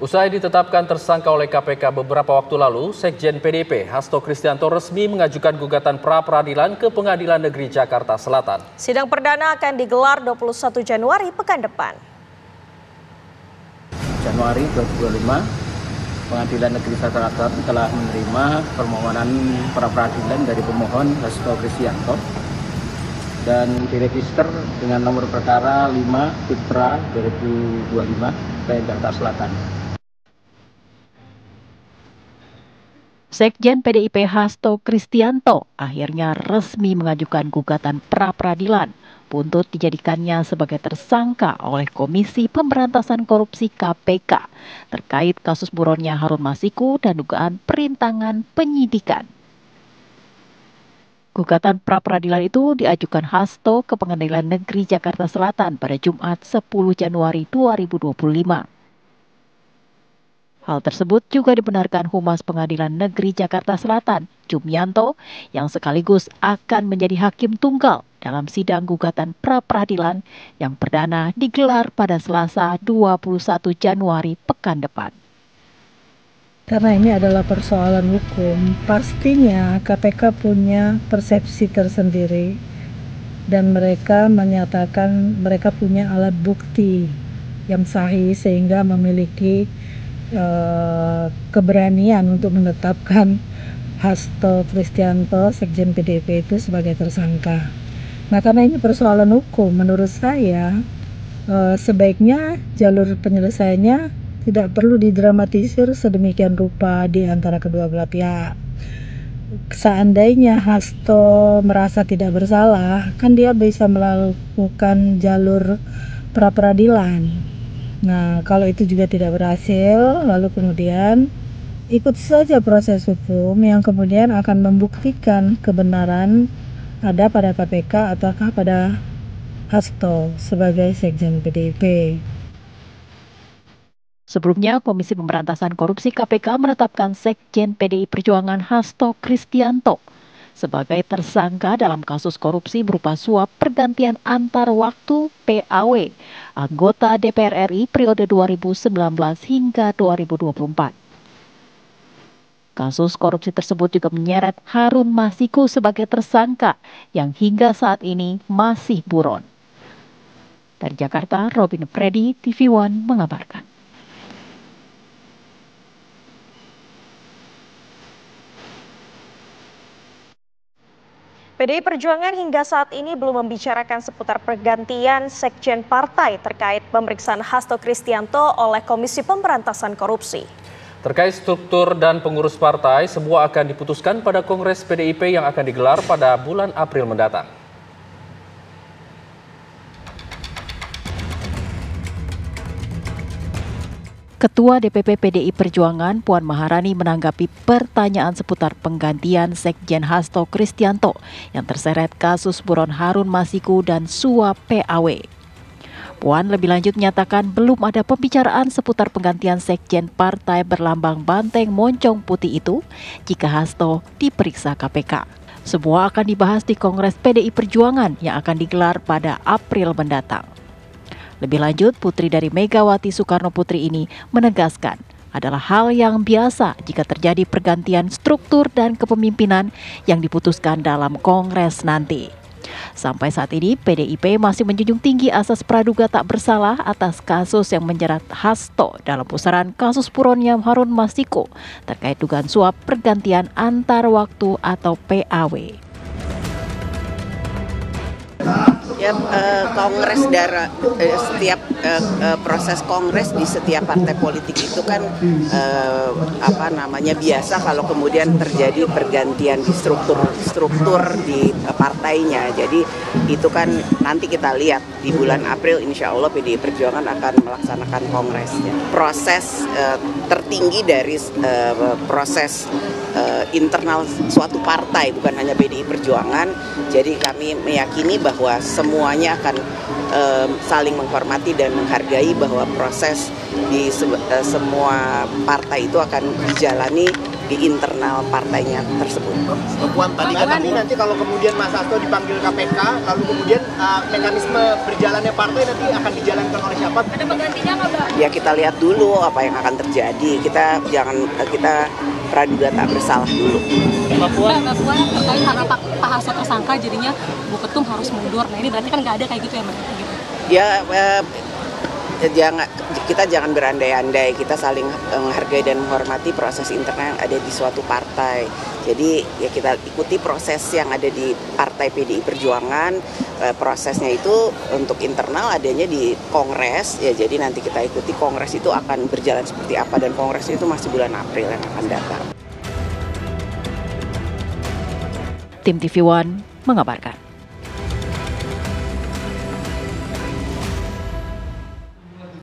Usai ditetapkan tersangka oleh KPK beberapa waktu lalu, Sekjen PDIP Hasto Kristianto resmi mengajukan gugatan pra-peradilan ke Pengadilan Negeri Jakarta Selatan. Sidang perdana akan digelar 21 Januari pekan depan. Januari 2025, Pengadilan Negeri Jakarta Selatan telah menerima permohonan pra-peradilan dari pemohon Hasto Kristianto dan diregister dengan nomor perkara 5 Putra 2025 Jakarta Selatan. Sekjen PDIP Hasto Kristianto akhirnya resmi mengajukan gugatan pra-peradilan buntut dijadikannya sebagai tersangka oleh Komisi Pemberantasan Korupsi KPK terkait kasus buronnya Harun Masiku dan dugaan perintangan penyidikan. Gugatan pra-peradilan itu diajukan Hasto ke Pengadilan Negeri Jakarta Selatan pada Jumat 10 Januari 2025. Hal tersebut juga dibenarkan Humas Pengadilan Negeri Jakarta Selatan, Jumianto, yang sekaligus akan menjadi hakim tunggal dalam sidang gugatan pra-peradilan yang perdana digelar pada Selasa 21 Januari pekan depan. Karena ini adalah persoalan hukum, pastinya KPK punya persepsi tersendiri dan mereka menyatakan mereka punya alat bukti yang sahih sehingga memiliki keberanian untuk menetapkan Hasto Kristianto, Sekjen PDIP itu sebagai tersangka. Nah, karena ini persoalan hukum, menurut saya sebaiknya jalur penyelesaiannya tidak perlu didramatisir sedemikian rupa di antara kedua belah pihak. Seandainya Hasto merasa tidak bersalah, kan dia bisa melakukan jalur pra-peradilan. Nah, kalau itu juga tidak berhasil, lalu kemudian ikut saja proses hukum yang kemudian akan membuktikan kebenaran ada pada KPK ataukah pada Hasto sebagai Sekjen PDIP. Sebelumnya, Komisi Pemberantasan Korupsi KPK menetapkan Sekjen PDI Perjuangan Hasto Kristianto sebagai tersangka dalam kasus korupsi berupa suap pergantian antar waktu PAW anggota DPR RI periode 2019 hingga 2024. Kasus korupsi tersebut juga menyeret Harun Masiku sebagai tersangka yang hingga saat ini masih buron. Dari Jakarta, Robin Freddy, TV One mengabarkan. PDI Perjuangan hingga saat ini belum membicarakan seputar pergantian sekjen partai terkait pemeriksaan Hasto Kristianto oleh Komisi Pemberantasan Korupsi. Terkait struktur dan pengurus partai, semua akan diputuskan pada Kongres PDIP yang akan digelar pada bulan April mendatang. Ketua DPP PDI Perjuangan Puan Maharani menanggapi pertanyaan seputar penggantian Sekjen Hasto Kristianto yang terseret kasus buron Harun Masiku dan suap PAW. Puan lebih lanjut menyatakan belum ada pembicaraan seputar penggantian Sekjen partai berlambang banteng moncong putih itu jika Hasto diperiksa KPK. Semua akan dibahas di Kongres PDI Perjuangan yang akan digelar pada April mendatang. Lebih lanjut, putri dari Megawati Soekarno Putri ini menegaskan adalah hal yang biasa jika terjadi pergantian struktur dan kepemimpinan yang diputuskan dalam Kongres nanti. Sampai saat ini, PDIP masih menjunjung tinggi asas praduga tak bersalah atas kasus yang menjerat Hasto dalam pusaran kasus buronnya Harun Masiku terkait dugaan suap pergantian antar waktu atau PAW. Ya, kongres setiap proses kongres di setiap partai politik itu kan biasa kalau kemudian terjadi pergantian di struktur di partainya. Jadi itu kan nanti kita lihat di bulan April insya Allah PDI Perjuangan akan melaksanakan kongresnya. Proses tertinggi dari proses internal suatu partai, bukan hanya PDI Perjuangan. Jadi kami meyakini bahwa semuanya akan saling menghormati dan menghargai bahwa proses di semua partai itu akan dijalani di internal partainya tersebut. Puan tadi kata nanti kalau kemudian Mas Hasto dipanggil KPK, lalu kemudian mekanisme berjalannya partai nanti akan dijalankan oleh siapa? Ada penggantinya nggak, Mbak? Ya kita lihat dulu apa yang akan terjadi. Kita praduga tak bersalah dulu. Mbak Puan terkait karena Pak Hasto tersangka jadinya Bu Ketum harus mundur. Nah ini berarti kan nggak ada kayak gitu ya Mbak? Ya kita jangan berandai-andai, kita saling menghargai dan menghormati proses internal yang ada di suatu partai. Jadi ya kita ikuti proses yang ada di partai PDI Perjuangan, prosesnya itu untuk internal adanya di Kongres, ya jadi nanti kita ikuti Kongres itu akan berjalan seperti apa, dan Kongres itu masih bulan April yang akan datang. Tim TV One mengabarkan.